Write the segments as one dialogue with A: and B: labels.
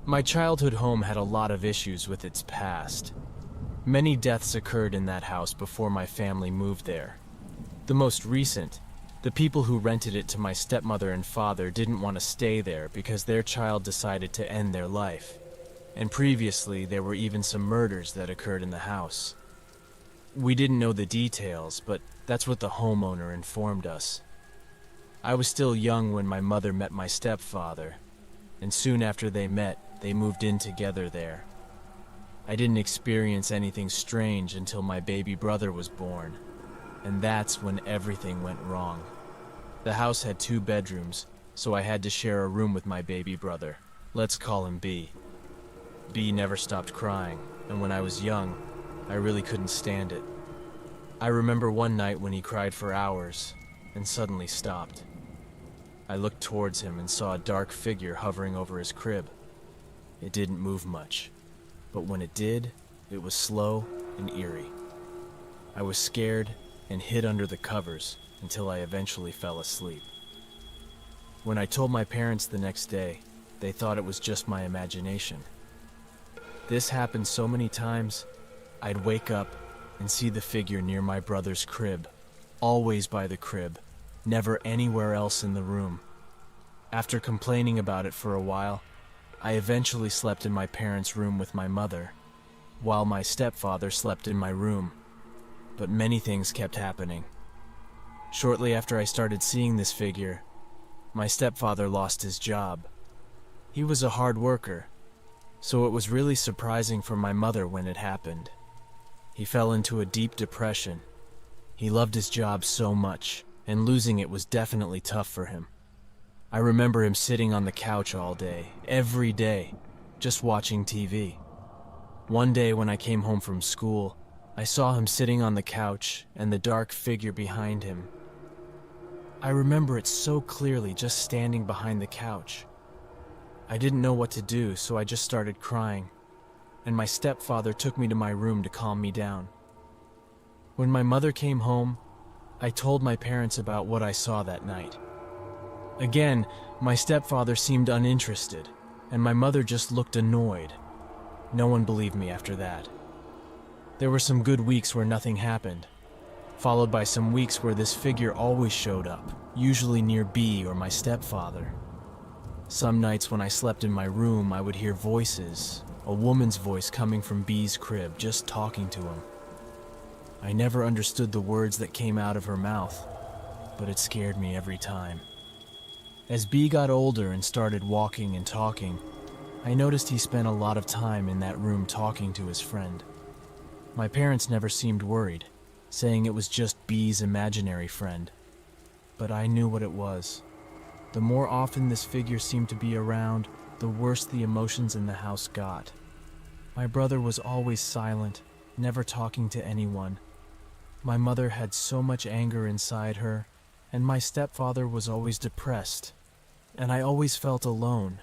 A: My childhood home had a lot of issues with its past. Many deaths occurred in that house before my family moved there. The most recent, the people who rented it to my stepmother and father didn't want to stay there because their child decided to end their life. And previously, there were even some murders that occurred in the house. We didn't know the details, but that's what the homeowner informed us. I was still young when my mother met my stepfather, and soon after they met, they moved in together there. I didn't experience anything strange until my baby brother was born, and that's when everything went wrong. The house had 2 bedrooms, so I had to share a room with my baby brother. Let's call him B. B never stopped crying, and when I was young, I really couldn't stand it. I remember one night when he cried for hours, and suddenly stopped. I looked towards him and saw a dark figure hovering over his crib. It didn't move much, but when it did, it was slow and eerie. I was scared and hid under the covers until I eventually fell asleep. When I told my parents the next day, they thought it was just my imagination. This happened so many times, I'd wake up and see the figure near my brother's crib, always by the crib, never anywhere else in the room. After complaining about it for a while, I eventually slept in my parents' room with my mother, while my stepfather slept in my room. But many things kept happening. Shortly after I started seeing this figure, my stepfather lost his job. He was a hard worker, so it was really surprising for my mother when it happened. He fell into a deep depression. He loved his job so much, and losing it was definitely tough for him. I remember him sitting on the couch all day, every day, just watching TV. One day when I came home from school, I saw him sitting on the couch and the dark figure behind him. I remember it so clearly, just standing behind the couch. I didn't know what to do, so I just started crying, and my stepfather took me to my room to calm me down. When my mother came home, I told my parents about what I saw that night. Again, my stepfather seemed uninterested, and my mother just looked annoyed. No one believed me after that. There were some good weeks where nothing happened, followed by some weeks where this figure always showed up, usually near B or my stepfather. Some nights when I slept in my room, I would hear voices, a woman's voice coming from B's crib, just talking to him. I never understood the words that came out of her mouth, but it scared me every time. As B got older and started walking and talking, I noticed he spent a lot of time in that room talking to his friend. My parents never seemed worried, saying it was just B's imaginary friend. But I knew what it was. The more often this figure seemed to be around, the worse the emotions in the house got. My brother was always silent, never talking to anyone. My mother had so much anger inside her, and my stepfather was always depressed, and I always felt alone.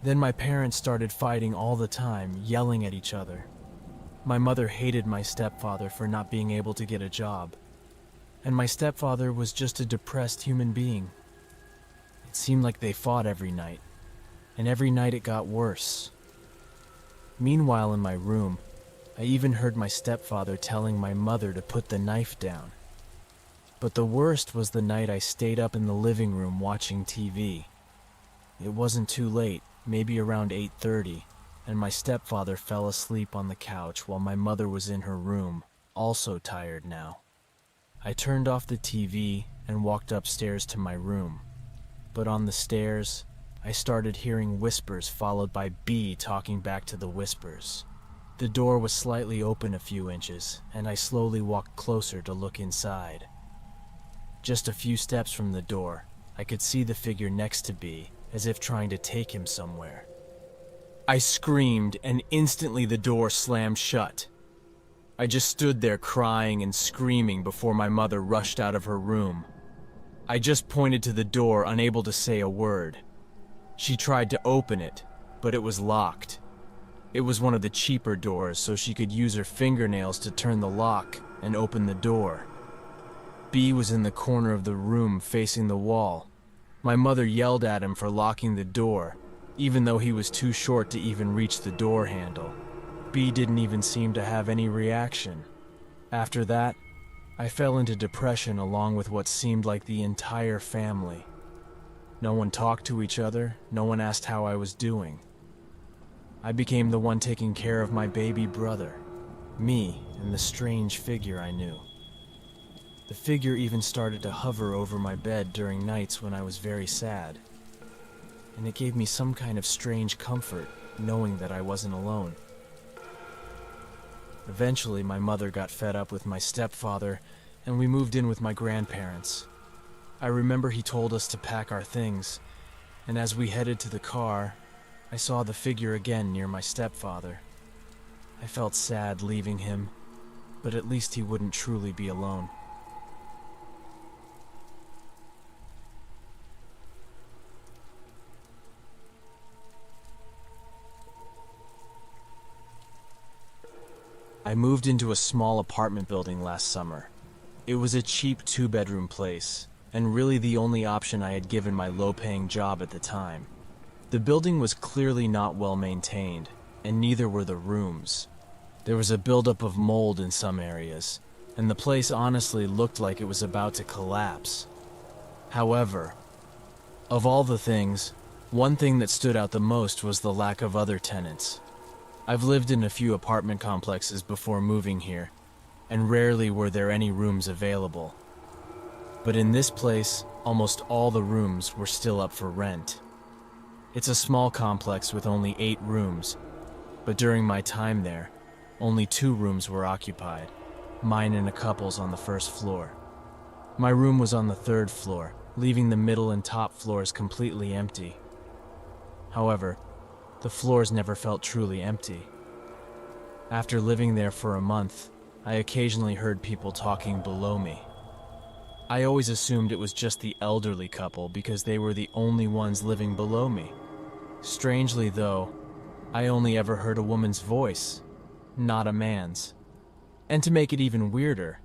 A: Then my parents started fighting all the time, yelling at each other. My mother hated my stepfather for not being able to get a job, and my stepfather was just a depressed human being. It seemed like they fought every night, and every night it got worse. Meanwhile, in my room, I even heard my stepfather telling my mother to put the knife down. But the worst was the night I stayed up in the living room watching TV. It wasn't too late, maybe around 8:30, and my stepfather fell asleep on the couch while my mother was in her room, also tired now. I turned off the TV and walked upstairs to my room. But on the stairs, I started hearing whispers followed by B talking back to the whispers. The door was slightly open a few inches, and I slowly walked closer to look inside. Just a few steps from the door, I could see the figure next to B, as if trying to take him somewhere. I screamed, and instantly the door slammed shut. I just stood there crying and screaming before my mother rushed out of her room. I just pointed to the door, unable to say a word. She tried to open it, but it was locked. It was one of the cheaper doors, so she could use her fingernails to turn the lock and open the door. B was in the corner of the room facing the wall. My mother yelled at him for locking the door, even though he was too short to even reach the door handle. B didn't even seem to have any reaction. After that, I fell into depression along with what seemed like the entire family. No one talked to each other, no one asked how I was doing. I became the one taking care of my baby brother, me and the strange figure I knew. The figure even started to hover over my bed during nights when I was very sad. And it gave me some kind of strange comfort knowing that I wasn't alone. Eventually, my mother got fed up with my stepfather, and we moved in with my grandparents. I remember he told us to pack our things, and as we headed to the car, I saw the figure again near my stepfather. I felt sad leaving him, but at least he wouldn't truly be alone. I moved into a small apartment building last summer. It was a cheap 2-bedroom place, and really the only option I had given my low-paying job at the time. The building was clearly not well maintained, and neither were the rooms. There was a buildup of mold in some areas, and the place honestly looked like it was about to collapse. However, of all the things, one thing that stood out the most was the lack of other tenants. I've lived in a few apartment complexes before moving here, and rarely were there any rooms available. But in this place, almost all the rooms were still up for rent. It's a small complex with only 8 rooms, but during my time there, only 2 rooms were occupied, mine and a couple's on the first floor. My room was on the 3rd floor, leaving the middle and top floors completely empty. However, the floors never felt truly empty. After living there for a month, I occasionally heard people talking below me. I always assumed it was just the elderly couple because they were the only ones living below me. Strangely though, I only ever heard a woman's voice, not a man's. And to make it even weirder,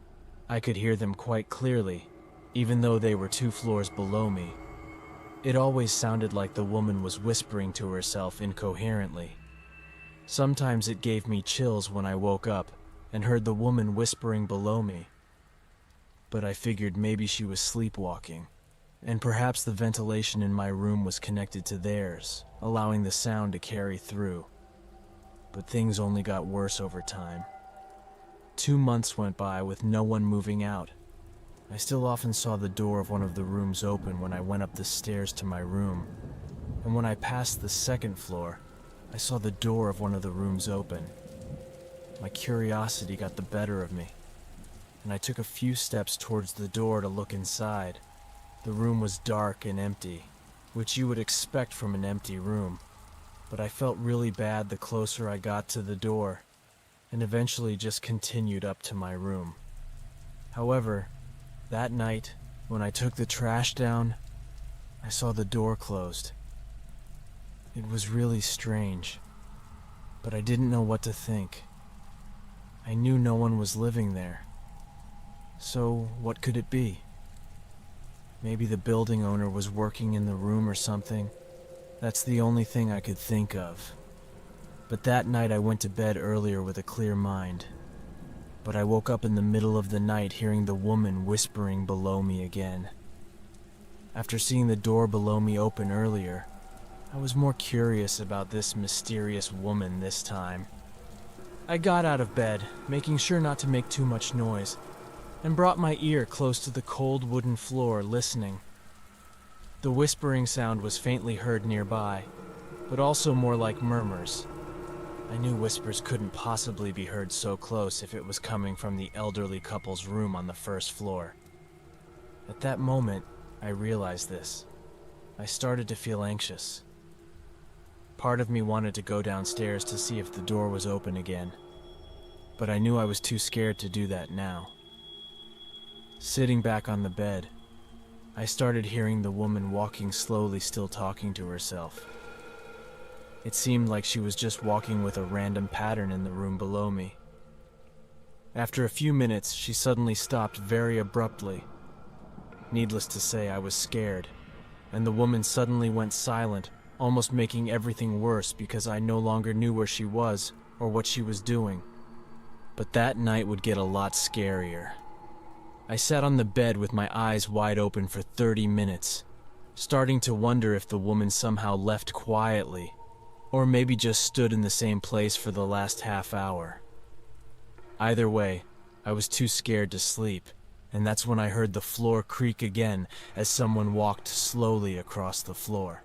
A: I could hear them quite clearly, even though they were 2 floors below me. It always sounded like the woman was whispering to herself incoherently. Sometimes it gave me chills when I woke up and heard the woman whispering below me. But I figured maybe she was sleepwalking, and perhaps the ventilation in my room was connected to theirs, allowing the sound to carry through. But things only got worse over time. 2 months went by with no one moving out. I still often saw the door of one of the rooms open when I went up the stairs to my room, and when I passed the 2nd floor, I saw the door of one of the rooms open. My curiosity got the better of me, and I took a few steps towards the door to look inside. The room was dark and empty, which you would expect from an empty room, but I felt really bad the closer I got to the door, and eventually just continued up to my room. However, that night, when I took the trash down, I saw the door closed. It was really strange, but I didn't know what to think. I knew no one was living there. So, what could it be? Maybe the building owner was working in the room or something. That's the only thing I could think of. But that night I went to bed earlier with a clear mind. But I woke up in the middle of the night hearing the woman whispering below me again. After seeing the door below me open earlier, I was more curious about this mysterious woman this time. I got out of bed, making sure not to make too much noise, and brought my ear close to the cold wooden floor listening. The whispering sound was faintly heard nearby, but also more like murmurs. I knew whispers couldn't possibly be heard so close if it was coming from the elderly couple's room on the 1st floor. At that moment, I realized this. I started to feel anxious. Part of me wanted to go downstairs to see if the door was open again, but I knew I was too scared to do that now. Sitting back on the bed, I started hearing the woman walking slowly, still talking to herself. It seemed like she was just walking with a random pattern in the room below me. After a few minutes, she suddenly stopped very abruptly. Needless to say, I was scared, and the woman suddenly went silent, almost making everything worse because I no longer knew where she was or what she was doing. But that night would get a lot scarier. I sat on the bed with my eyes wide open for 30 minutes, starting to wonder if the woman somehow left quietly, or maybe just stood in the same place for the last half hour. Either way, I was too scared to sleep, and that's when I heard the floor creak again as someone walked slowly across the floor.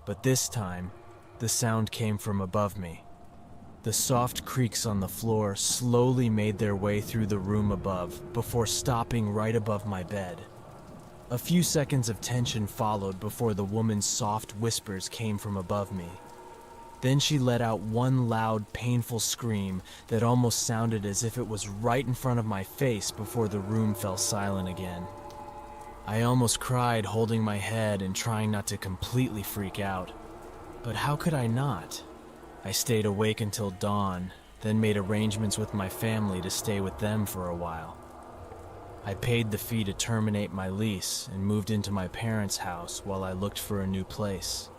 A: But this time, the sound came from above me. The soft creaks on the floor slowly made their way through the room above before stopping right above my bed. A few seconds of tension followed before the woman's soft whispers came from above me. Then she let out one loud, painful scream that almost sounded as if it was right in front of my face before the room fell silent again. I almost cried, holding my head and trying not to completely freak out. But how could I not? I stayed awake until dawn, then made arrangements with my family to stay with them for a while. I paid the fee to terminate my lease and moved into my parents' house while I looked for a new place.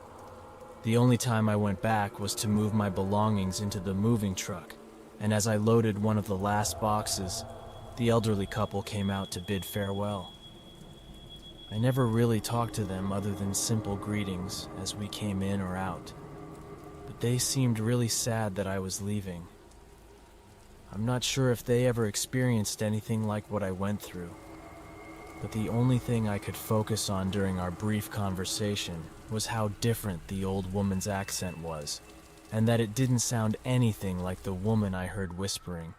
A: The only time I went back was to move my belongings into the moving truck, and as I loaded one of the last boxes, the elderly couple came out to bid farewell. I never really talked to them other than simple greetings as we came in or out, but they seemed really sad that I was leaving. I'm not sure if they ever experienced anything like what I went through, but the only thing I could focus on during our brief conversation was how different the old woman's accent was, and that it didn't sound anything like the woman I heard whispering.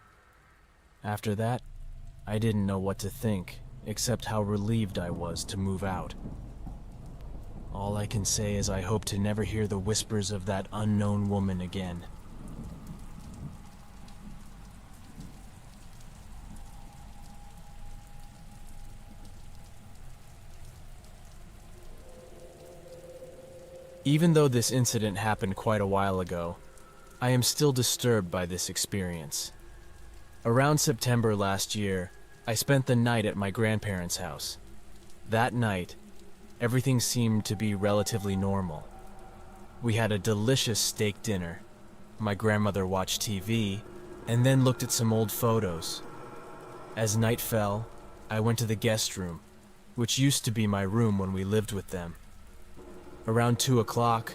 A: After that, I didn't know what to think, except how relieved I was to move out. All I can say is I hope to never hear the whispers of that unknown woman again. Even though this incident happened quite a while ago, I am still disturbed by this experience. Around September last year, I spent the night at my grandparents' house. That night, everything seemed to be relatively normal. We had a delicious steak dinner. My grandmother watched TV, and then looked at some old photos. As night fell, I went to the guest room, which used to be my room when we lived with them. Around 2 o'clock,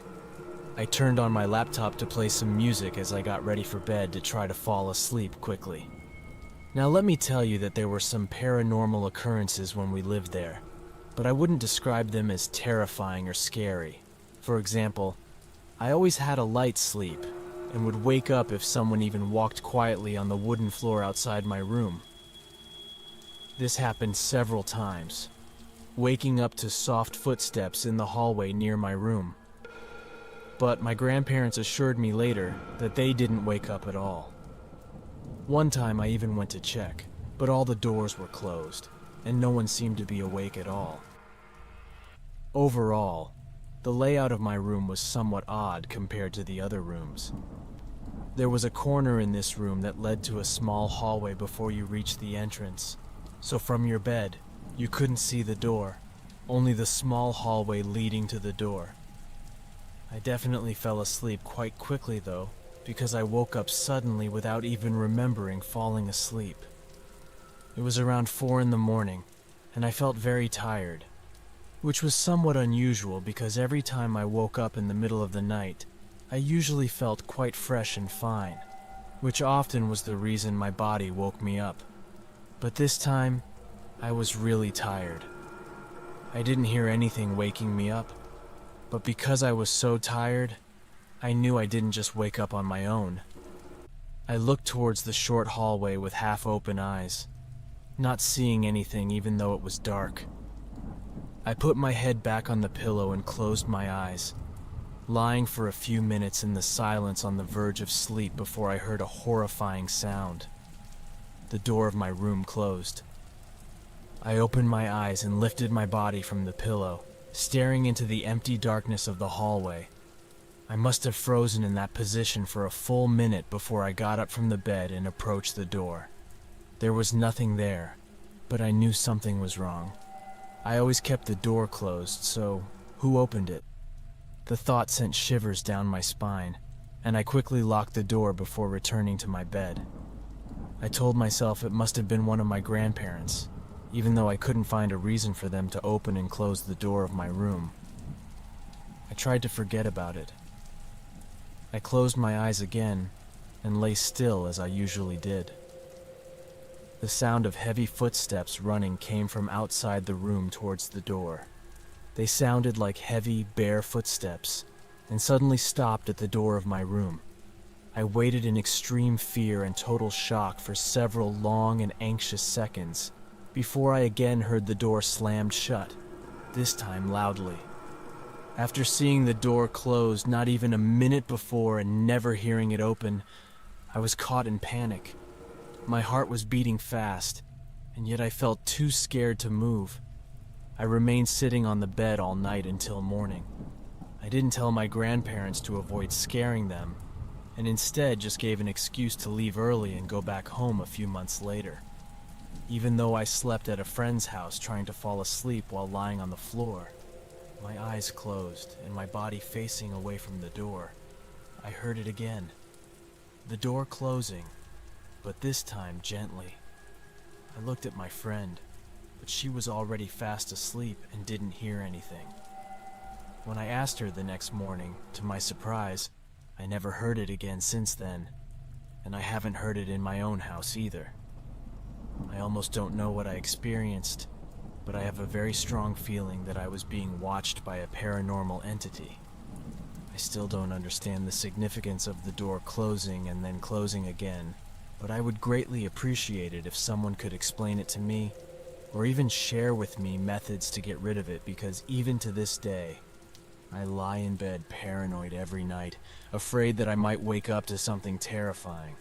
A: I turned on my laptop to play some music as I got ready for bed to try to fall asleep quickly. Now let me tell you that there were some paranormal occurrences when we lived there, but I wouldn't describe them as terrifying or scary. For example, I always had a light sleep and would wake up if someone even walked quietly on the wooden floor outside my room. This happened several times, waking up to soft footsteps in the hallway near my room. But my grandparents assured me later that they didn't wake up at all. One time I even went to check, but all the doors were closed, and no one seemed to be awake at all. Overall, the layout of my room was somewhat odd compared to the other rooms. There was a corner in this room that led to a small hallway before you reached the entrance, so from your bed, you couldn't see the door, only the small hallway leading to the door. I definitely fell asleep quite quickly though, because I woke up suddenly without even remembering falling asleep. It was around 4 in the morning, and I felt very tired, which was somewhat unusual because every time I woke up in the middle of the night, I usually felt quite fresh and fine, which often was the reason my body woke me up. But this time, I was really tired. I didn't hear anything waking me up, but because I was so tired, I knew I didn't just wake up on my own. I looked towards the short hallway with half-open eyes, not seeing anything even though it was dark. I put my head back on the pillow and closed my eyes, lying for a few minutes in the silence on the verge of sleep before I heard a horrifying sound. The door of my room closed. I opened my eyes and lifted my body from the pillow, staring into the empty darkness of the hallway. I must have frozen in that position for a full minute before I got up from the bed and approached the door. There was nothing there, but I knew something was wrong. I always kept the door closed, so who opened it? The thought sent shivers down my spine, and I quickly locked the door before returning to my bed. I told myself it must have been one of my grandparents, even though I couldn't find a reason for them to open and close the door of my room. I tried to forget about it. I closed my eyes again and lay still as I usually did. The sound of heavy footsteps running came from outside the room towards the door. They sounded like heavy, bare footsteps, and suddenly stopped at the door of my room. I waited in extreme fear and total shock for several long and anxious seconds before I again heard the door slammed shut, this time loudly. After seeing the door close not even a minute before and never hearing it open, I was caught in panic. My heart was beating fast, and yet I felt too scared to move. I remained sitting on the bed all night until morning. I didn't tell my grandparents to avoid scaring them, and instead just gave an excuse to leave early and go back home a few months later. Even though I slept at a friend's house trying to fall asleep while lying on the floor, my eyes closed and my body facing away from the door, I heard it again. The door closing, but this time gently. I looked at my friend, but she was already fast asleep and didn't hear anything. When I asked her the next morning, to my surprise, I never heard it again since then, and I haven't heard it in my own house either. I almost don't know what I experienced, but I have a very strong feeling that I was being watched by a paranormal entity. I still don't understand the significance of the door closing and then closing again, but I would greatly appreciate it if someone could explain it to me, or even share with me methods to get rid of it, because even to this day, I lie in bed paranoid every night, afraid that I might wake up to something terrifying.